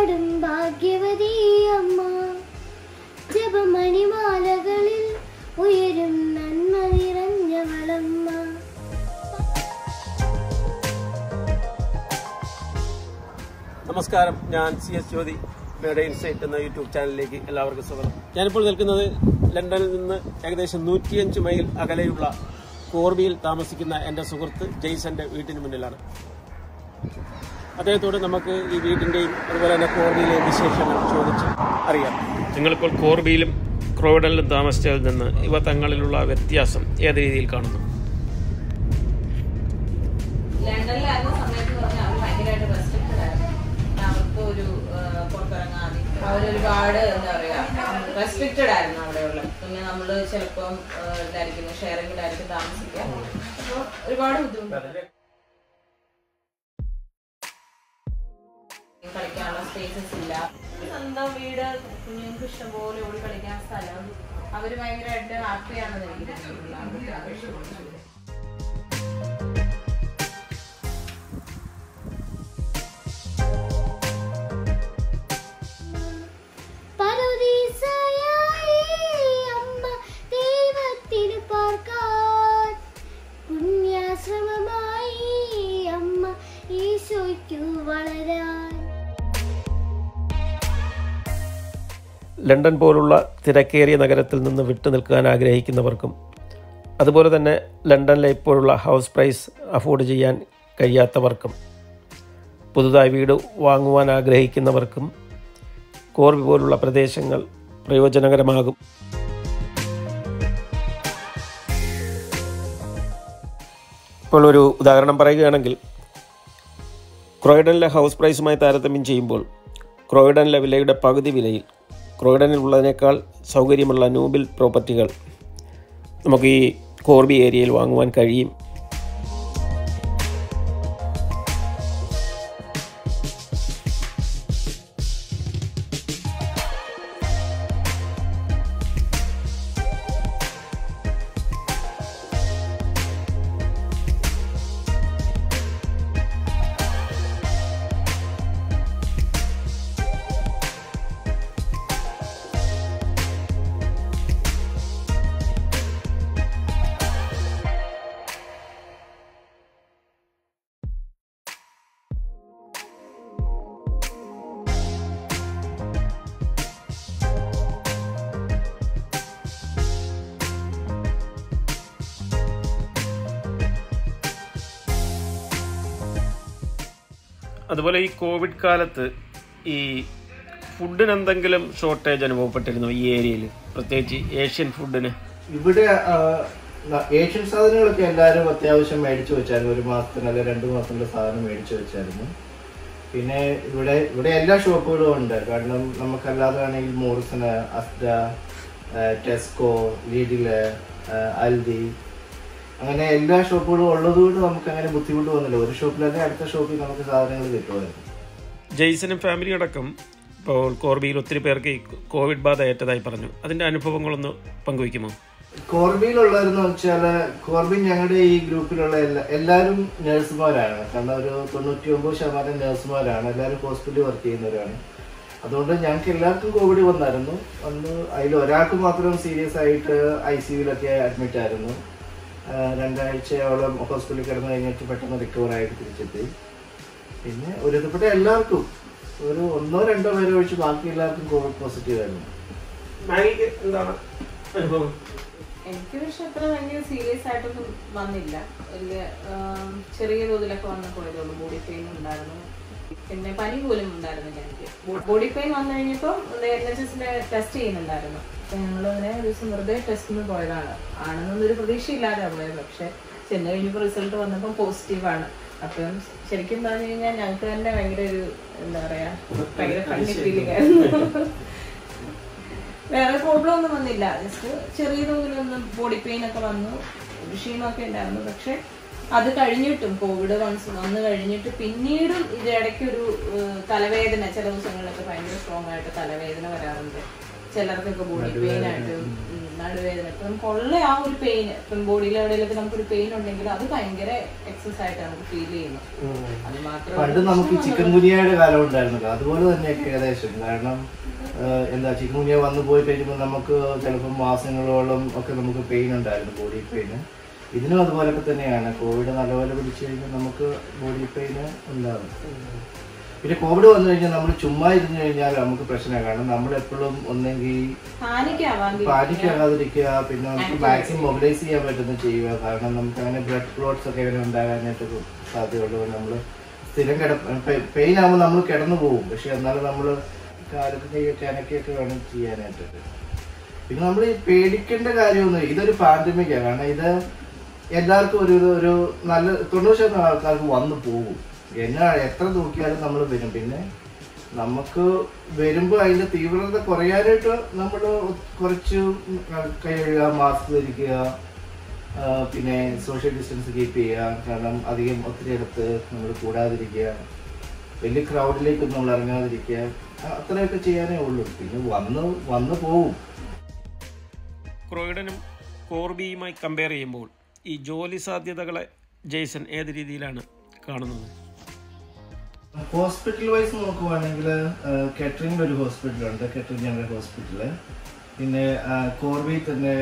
പാടും ഭാഗ്യവതി അമ്മ, ജപമണിമാലകളിൽ ഉയരും നന്മ നിറഞ്ഞവളമ്മ. നമസ്കാരം, ഞാൻ CS ജ്യോതി. മേഡ ഇൻസൈറ്റ് എന്ന യൂട്യൂബ് ചാനലിലേക്ക് എല്ലാവർക്കും സ്വാഗതം. ഞാനിപ്പോൾ നിൽക്കുന്നത് ലണ്ടനിൽ നിന്ന് ഏകദേശം 105 മൈൽ അകലെയുള്ള കോർബിയിൽ താമസിക്കുന്ന എൻ്റെ സുഹൃത്ത് ജെയ്സന്റെ വീട്ടിന് മുന്നിലാണ്. അദ്ദേഹത്തോട് നമുക്ക് ഈ വീടിന്റെയും അതുപോലെ തന്നെ കോർബിയിലെ വിശേഷങ്ങൾ ചോദിച്ച് അറിയാം. നിങ്ങളിപ്പോൾ കോർബിയിലും ക്രോയിഡനിലും താമസിച്ചതിൽ നിന്ന് ഇവ തങ്ങളിലുള്ള വ്യത്യാസം ഏത് രീതിയിൽ കാണുന്നു? ലണ്ടനിലായിരുന്ന സമയത്ത് പറഞ്ഞാൽ അവർ ഭയങ്കരമായിട്ട് റെസ്ട്രിക്റ്റഡ് ആയിരുന്നു. അവർക്ക് ഒരു പുറത്തിറങ്ങാതെ അവരൊരുപാട് എന്താ പറയാ റെസ്ട്രിക്റ്റഡ് ആയിരുന്നു അവിടെയുള്ള. പിന്നെ നമ്മൾ ചിലപ്പം ഇതായിരിക്കും ഷെയറിങ്ങിലായിരിക്കും താമസിക്കുക. അപ്പോൾ ഒരുപാട് ബുദ്ധിമുട്ടുണ്ട്. കളിക്കാനുള്ള സ്പേസസ് ഇല്ല. സ്വന്തം വീട്, കുഞ്ഞുങ്ങൾക്ക് ഇഷ്ടംപോലെ ഓടി കളിക്കാൻ സ്ഥലം. അവര് ഭയങ്കരമായിട്ട് ഹാപ്പിയാണെന്ന് എനിക്ക് തോന്നുന്നു. ലണ്ടൻ പോലുള്ള തിരക്കേറിയ നഗരത്തിൽ നിന്ന് വിട്ടു നിൽക്കാൻ ആഗ്രഹിക്കുന്നവർക്കും അതുപോലെ തന്നെ ലണ്ടനിലെ ഇപ്പോഴുള്ള ഹൗസ് പ്രൈസ് അഫോർഡ് ചെയ്യാൻ കഴിയാത്തവർക്കും പുതുതായി വീട് വാങ്ങുവാൻ ആഗ്രഹിക്കുന്നവർക്കും കോർബി പോലുള്ള പ്രദേശങ്ങൾ പ്രയോജനകരമാകും. ഇപ്പോൾ ഒരു ഉദാഹരണം പറയുകയാണെങ്കിൽ, ക്രോയിഡനിലെ ഹൗസ് പ്രൈസുമായി താരതമ്യം ചെയ്യുമ്പോൾ ക്രോയിഡനിലെ വിലയുടെ പകുതി വിലയിൽ ക്രോയിഡനിൽ ഉള്ളതിനേക്കാൾ സൗകര്യമുള്ള ന്യൂബിൽ പ്രോപ്പർട്ടികൾ നമുക്ക് ഈ കോർബി ഏരിയയിൽ വാങ്ങുവാൻ കഴിയും. അതുപോലെ ഈ കോവിഡ് കാലത്ത് ഈ ഫുഡിന് എന്തെങ്കിലും ഷോർട്ടേജ് അനുഭവപ്പെട്ടിരുന്നു ഈ ഏരിയയിൽ, പ്രത്യേകിച്ച് ഏഷ്യൻ ഫുഡിന്? ഇവിടെ ഏഷ്യൻ സാധനങ്ങളൊക്കെ എല്ലാവരും അത്യാവശ്യം മേടിച്ചു വെച്ചായിരുന്നു. 1 മാസത്തിന് അല്ലെങ്കിൽ 2 മാസത്തിൻ്റെ സാധനം മേടിച്ചു വെച്ചായിരുന്നു. പിന്നെ ഇവിടെ എല്ലാ ഷോപ്പുകളും ഉണ്ട്. കാരണം നമുക്കല്ലാതെ ആണെങ്കിൽ മോറിസണ്, അസ്ഡ, ടെസ്കോ, ലീഡില്, അൽദി, അങ്ങനെ എല്ലാ ഷോപ്പുകളും ഉള്ളതുകൊണ്ട് നമുക്ക് അങ്ങനെ ബുദ്ധിമുട്ട് വന്നില്ല. ഒരു ഷോപ്പിലല്ലേ അടുത്ത ഷോപ്പിൽ നമുക്ക് സാധനങ്ങൾ കിട്ടുമായിരുന്നു. ജെയ്സനും ഫാമിലി അടക്കം ഇപ്പോൾ കോർബിയിൽ ഒത്തിരി പേർക്ക് ഈ കോവിഡ് ബാധ ഏറ്റതായി പറഞ്ഞു. അതിൻ്റെ അനുഭവങ്ങളൊന്ന് പങ്കുവയ്ക്കുമോ? കോർബിയിലുള്ളതെന്ന് വെച്ചാൽ, കോർബി ഞങ്ങളുടെ ഈ ഗ്രൂപ്പിലുള്ള എല്ലാവരും നഴ്സുമാരാണ്. കാരണം ഒരു 99% നഴ്സുമാരാണ്. എല്ലാവരും ഹോസ്പിറ്റലിൽ വർക്ക് ചെയ്യുന്നവരാണ്. അതുകൊണ്ട് ഞങ്ങൾക്ക് എല്ലാവർക്കും കോവിഡ് വന്ന് അതിൽ ഒരാൾക്ക് മാത്രം സീരിയസ് ആയിട്ട് ICUവിലൊക്കെ അഡ്മിറ്റ് ആയിരുന്നു. 2 ആഴ്ചയോളം ഹോസ്പിറ്റലിൽ കിടന്നു കഴിഞ്ഞിട്ട് പെട്ടെന്ന് റിക്കവർ ആയിട്ട് തിരിച്ചെത്തി. പിന്നെ ഒരുവിധപ്പെട്ട എല്ലാവർക്കും ഒരു 1-2 പേരെ ഒഴിച്ച് ബാക്കി എല്ലാവർക്കും കോവിഡ് പോസിറ്റീവ് ആയിരുന്നു. എന്താണ് അനുഭവം? എനിക്ക് പക്ഷെ അത്ര ഭയങ്കര സീരിയസ് ആയിട്ടൊന്നും വന്നില്ല. വലിയ ചെറിയ തോതിലൊക്കെ വന്ന് പോയതുള്ളൂ. ബോഡി പെയിൻ ഉണ്ടായിരുന്നു, പിന്നെ പനി പോലും ഉണ്ടായിരുന്നില്ല എനിക്ക്. ബോഡി പെയിൻ വന്നു കഴിഞ്ഞപ്പോൾ NHSന്റെ ടെസ്റ്റ് ചെയ്യുന്നുണ്ടായിരുന്നു. അപ്പം ഞങ്ങളിങ്ങനെ ഒരു ദിവസം വെറുതെ ടെസ്റ്റിന് പോയതാണ്. ആണെന്നൊരു പ്രതീക്ഷയില്ലാതെ പോയത്. പക്ഷെ ചെന്ന് കഴിഞ്ഞപ്പോൾ റിസൾട്ട് വന്നപ്പം പോസിറ്റീവാണ്. അപ്പം ശരിക്കും പറഞ്ഞു കഴിഞ്ഞാൽ ഞങ്ങൾക്ക് തന്നെ ഭയങ്കര ഒരു എന്താ പറയാ ഭയങ്കര ഫണ്ണി ഫീലിംഗ് ആയിരുന്നു. വേറെ പ്രോബ്ലം ഒന്നും വന്നില്ല. ജസ്റ്റ് ചെറിയ തോതിലൊന്നും ബോഡി പെയിൻ ഒക്കെ വന്നു, ക്ഷീണമൊക്കെ ഉണ്ടായിരുന്നു. പക്ഷെ അത് കഴിഞ്ഞിട്ടും കോവിഡ് വന്നു കഴിഞ്ഞിട്ട് പിന്നീടും ഇതിടയ്ക്കൊരു തലവേദന, ചില ദിവസങ്ങളിലൊക്കെ ഭയങ്കര സ്ട്രോങ് ആയിട്ട് തലവേദന വരാറുണ്ട്. ചിലർക്കൊക്കെ ബോഡി പെയിൻ ആയിട്ട് നടുവേദന. ഇപ്പൊ നമുക്കുള്ള ആ ഒരു പെയിൻ, ഇപ്പം ബോഡിയിൽ എവിടെയൊക്കെ നമുക്കൊരു പെയിൻ ഉണ്ടെങ്കിൽ അത് ഭയങ്കര എക്സസ് ആയിട്ട് നമുക്ക് ഫീൽ ചെയ്യുന്നു. അത് മാത്രമല്ല പണ്ട് നമുക്ക് ചിക്കൻ ഗുനിയയുടെ കാലം ഉണ്ടായിരുന്നല്ലോ, അതുപോലെ തന്നെയൊക്കെ ഏകദേശം. കാരണം എന്താ, ചിക്കൻ ഗുനിയ വന്നു പോയി കഴിയുമ്പോൾ നമുക്ക് ചിലപ്പോൾ മാസങ്ങളോളം ഒക്കെ നമുക്ക് പെയിൻ ഉണ്ടായിരുന്നു, ബോഡി പെയിൻ. ഇതിനും അതുപോലൊക്കെ തന്നെയാണ്. കോവിഡ് നല്ലപോലെ പിടിച്ചു കഴിഞ്ഞാൽ നമുക്ക് ബോഡി പെയിൻ ഉണ്ടാകും. പിന്നെ കോവിഡ് വന്നു കഴിഞ്ഞാൽ നമ്മൾ ചുമ്മാ ഇരുന്ന് കഴിഞ്ഞാൽ നമുക്ക് പ്രശ്നമാണ്. കാരണം നമ്മളെപ്പോഴും ഒന്നെങ്കിൽ പാനിക്കാകാതിരിക്കുക, പിന്നെ നമുക്ക് മാക്സിമം മൊബിലൈസ് ചെയ്യാൻ പറ്റുന്ന ചെയ്യുക. കാരണം നമുക്ക് അങ്ങനെ ബ്ലഡ് ക്ലോട്ട്സ് ഒക്കെ ഇങ്ങനെ ഉണ്ടാകാനായിട്ട് സാധ്യതയുള്ളത്. നമ്മൾ സ്ഥിരം പെയിൻ ആകുമ്പോൾ നമ്മൾ കിടന്നു പോകും, പക്ഷെ എന്നാലും നമ്മൾ കാലൊക്കെ കൈയൊക്കെ അനക്കൊക്കെ വേണം ചെയ്യാനായിട്ട്. പിന്നെ നമ്മൾ പേടിക്കേണ്ട കാര്യമൊന്നും, ഇതൊരു പാൻഡമിക്കാണ്. കാരണം ഇത് എല്ലാവർക്കും ഒരു നല്ല 90% ആൾക്കാർക്ക് വന്നു പോകും. എത്ര നോക്കിയാലും നമ്മൾ വരും. പിന്നെ നമുക്ക് വരുമ്പോൾ അതിന്റെ തീവ്രത കുറയാനായിട്ട് നമ്മൾ കുറച്ച് കൈ കഴുകുക, മാസ്ക് ധരിക്കുക, പിന്നെ സോഷ്യൽ ഡിസ്റ്റൻസ് കീപ്പ് ചെയ്യുക. കാരണം അധികം ഒത്തിരി അടുത്ത് നമ്മൾ കൂടാതിരിക്കുക, വലിയ ക്രൗഡിലേക്കൊന്നും നമ്മൾ ഇറങ്ങാതിരിക്കുക. അത്രയൊക്കെ ചെയ്യാനേ ഉള്ളൂ. പിന്നെ വന്ന് പോവും. ക്രോയിഡനും കോർബിയുമായി കമ്പയർ ചെയ്യുമ്പോൾ ഈ ജോലി സാധ്യതകളെ ജെയ്സൺ ഏത് രീതിയിലാണ് കാണുന്നത്? ഹോസ്പിറ്റൽ വൈസ് നോക്കുവാണെങ്കിൽ കാറ്ററിംഗിൽ ഒരു ഹോസ്പിറ്റലുണ്ട്, കാറ്ററിംഗ് ജനറൽ ഹോസ്പിറ്റല്. പിന്നെ കോർബി തന്നെ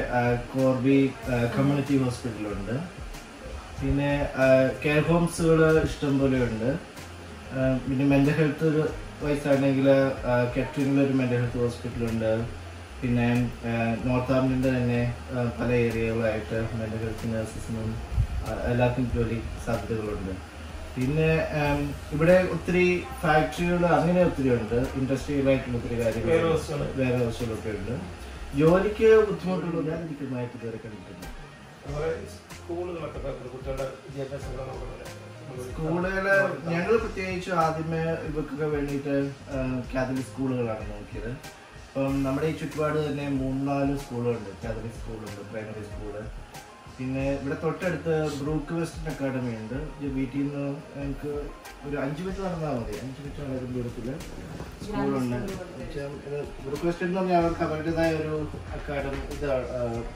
കോർബി കമ്മ്യൂണിറ്റി ഹോസ്പിറ്റലുണ്ട്. പിന്നെ കെയർ ഹോംസുകൾ ഇഷ്ടംപോലെ ഉണ്ട്. പിന്നെ മെൻ്റൽ ഹെൽത്ത് വൈസ് ആണെങ്കിൽ കാറ്ററിംഗിൽ ഒരു മെൻ്റൽ ഹെൽത്ത് ഹോസ്പിറ്റലുണ്ട്. പിന്നെ നോർത്ത് ആംപ്ടണിൻ്റെ തന്നെ പല ഏരിയകളായിട്ട് മെൻ്റൽ ഹെൽത്ത് നഴ്സസിനും എല്ലാവർക്കും ജോലി സാധ്യതകളുണ്ട്. പിന്നെ ഇവിടെ ഒത്തിരി ഫാക്ടറികൾ അങ്ങനെ ഒത്തിരി ഉണ്ട്, ഇൻഡസ്ട്രിയലായിട്ടുള്ള ഒത്തിരി കാര്യങ്ങൾ, വേറെ ഹൗസുകളൊക്കെ ഉണ്ട്. ജോലിക്ക് ബുദ്ധിമുട്ടുള്ളതായിരിക്കുമായിട്ട് ഇതുവരെ കണ്ടിട്ടുണ്ട്. സ്കൂളുകള് ഞങ്ങൾ പ്രത്യേകിച്ച് ആദ്യമേ ഇവർക്കൊക്കെ വേണ്ടിയിട്ട് കാത്തലിക് സ്കൂളുകളാണ് നോക്കിയത്. അപ്പം നമ്മുടെ ഈ ചുറ്റുപാട് തന്നെ 3-4 സ്കൂളുകളുണ്ട്, കാത്തലിക് സ്കൂളുണ്ട്, പ്രൈമറി സ്കൂള്. പിന്നെ ഇവിടെ തൊട്ടടുത്ത് ബ്രൂക്ക് വെസ്റ്റേൺ അക്കാഡമി ഉണ്ട്. വീട്ടിൽ നിന്ന് എനിക്ക് ഒരു 5 മിനിറ്റ് നടന്നാൽ മതി, 5 മിനിറ്റ് നടക്കുന്ന ദൂരത്തിൽ സ്കൂളുണ്ട്. ബ്രൂക്ക് വെസ്റ്റേൺ എന്ന് പറഞ്ഞാൽ അവർക്ക് അവരുടേതായ ഒരു അക്കാഡമി,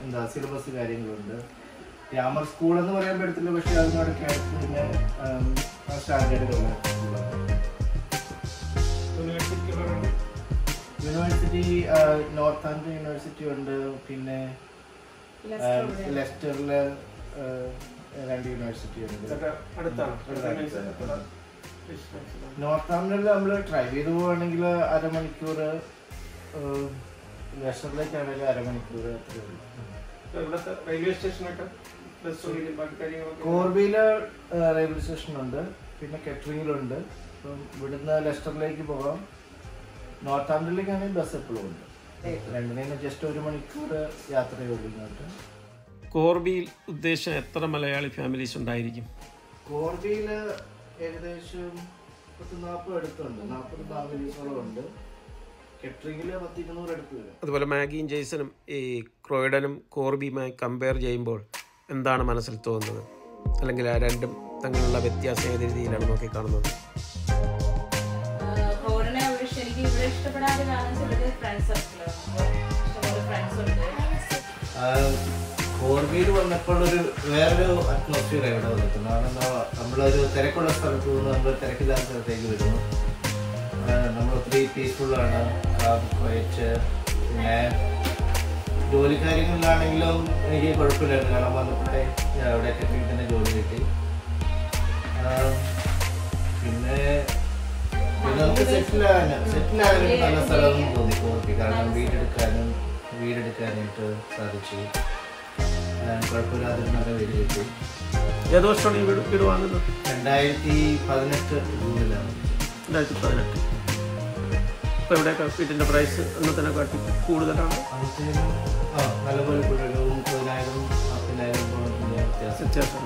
എന്താ സിലബസ് കാര്യങ്ങളുണ്ട്. ഗ്രാമർ സ്കൂൾ എന്ന് പറയാൻ പറ്റത്തില്ല, പക്ഷെ അതിനോടൊക്കെ അടുത്ത് പിന്നെ സ്റ്റാൻഡേർഡുള്ള യൂണിവേഴ്സിറ്റി. നോർത്ത് ആംപ്ടൺ യൂണിവേഴ്സിറ്റി ഉണ്ട്. പിന്നെ ലെസ്റ്ററില് 2 യൂണിവേഴ്സിറ്റി ഉണ്ട്. നോർത്ത് ആംപ്ടണിൽ നമ്മൾ ഡ്രൈവ് ചെയ്ത് പോവുകയാണെങ്കിൽ അരമണിക്കൂർ, ലെസ്റ്ററിലേക്കാണെങ്കിൽ അരമണിക്കൂർ. റെയിൽവേ സ്റ്റേഷനൊക്കെ കോർബിയില് റെയിൽവേ സ്റ്റേഷനുണ്ട്. പിന്നെ കാറ്ററിംഗിലുണ്ട്. അപ്പം ഇവിടുന്ന് ലെസ്റ്ററിലേക്ക് പോകാം. നോർത്ത് ആംപ്ടണിലേക്കാണെങ്കിൽ ബസ് എപ്പോഴും ഉണ്ട്. രണ്ടിനും ജസ്റ്റ് 1 മണിക്കൂർ യാത്രയേ ഉള്ളൂ ഇങ്ങോട്ട്. കോർബിയിൽ ഉദ്ദേശം എത്ര മലയാളി ഫാമിലീസ് ഉണ്ടായിരിക്കും? കോർബിയിൽ ഏകദേശം 40 അടുത്തുണ്ട്, 40 ഫാമിലീസോളം ഉണ്ട്. കാറ്ററിംഗിൽ 10-200 അടുത്ത് വരും. അതുപോലെ മാഗിയും ജെയ്സണും ഈ ക്രോയിഡനും കോർബിയുമായി കമ്പയർ ചെയ്യുമ്പോൾ എന്താണ് മനസ്സിൽ തോന്നുന്നത്? അല്ലെങ്കിൽ ആ രണ്ടും തമ്മിലുള്ള വ്യത്യാസം ഏത് രീതിയിലാണ് നോക്കിക്കാണുന്നത്? കോർബിയിൽ വന്നപ്പോൾ വേറൊരു അറ്റ്മോസ്ഫിയർ ഇവിടെ വന്നിട്ടുണ്ട്. കാരണം നമ്മളൊരു തിരക്കുള്ള സ്ഥലത്ത് നിന്ന് നമ്മൾ തിരക്കില്ലാത്ത സ്ഥലത്തേക്ക് വരുന്നു. നമ്മൾ ഒത്തിരി പീസ്ഫുള്ളാണ്, ക്വയറ്റ്. പിന്നെ ജോലി കാര്യങ്ങളിലാണെങ്കിലും എനിക്ക് കുഴപ്പമില്ലായിരുന്നു. കാരണം വന്നപ്പോഴേ അവിടെ കെട്ടിൽ തന്നെ ജോലി കിട്ടി. പിന്നെ നമുക്ക് സെറ്റിലാകാനും നല്ല സ്ഥലമൊന്നും തോന്നി കോർബി. കാരണം വീടെടുക്കാനായിട്ട് സാധിച്ചു. കുഴപ്പമില്ലാതെ നല്ല വീട് കിട്ടി. ഏത് വർഷമാണ് ഈ വീട് വാങ്ങുന്നത്? 2018 ജൂണിലാണ്. 2018. ഇപ്പോൾ എവിടെയൊക്കെ വീട്ടിൻ്റെ പ്രൈസ് അന്നത്തിനെ കാട്ടി കൂടുതലാണ്? നല്ലപോലെ 30,000 40,000 വ്യത്യാസം.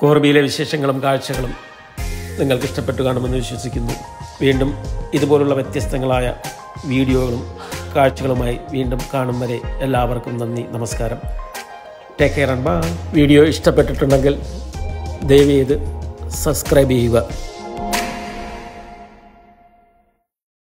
കോർബിയിലെ വിശേഷങ്ങളും കാഴ്ചകളും നിങ്ങൾക്ക് ഇഷ്ടപ്പെട്ടു കാണുമെന്ന് വിശ്വസിക്കുന്നു. വീണ്ടും ഇതുപോലുള്ള വ്യത്യസ്തങ്ങളായ വീഡിയോകളും കാഴ്ചകളുമായി വീണ്ടും കാണും വരെ എല്ലാവർക്കും നന്ദി, നമസ്കാരം. Take care and bye. Video ഇഷ്ടപ്പെട്ടിട്ടുണ്ടെങ്കിൽ ദയവ് ചെയ്ത് സബ്സ്ക്രൈബ് ചെയ്യുക.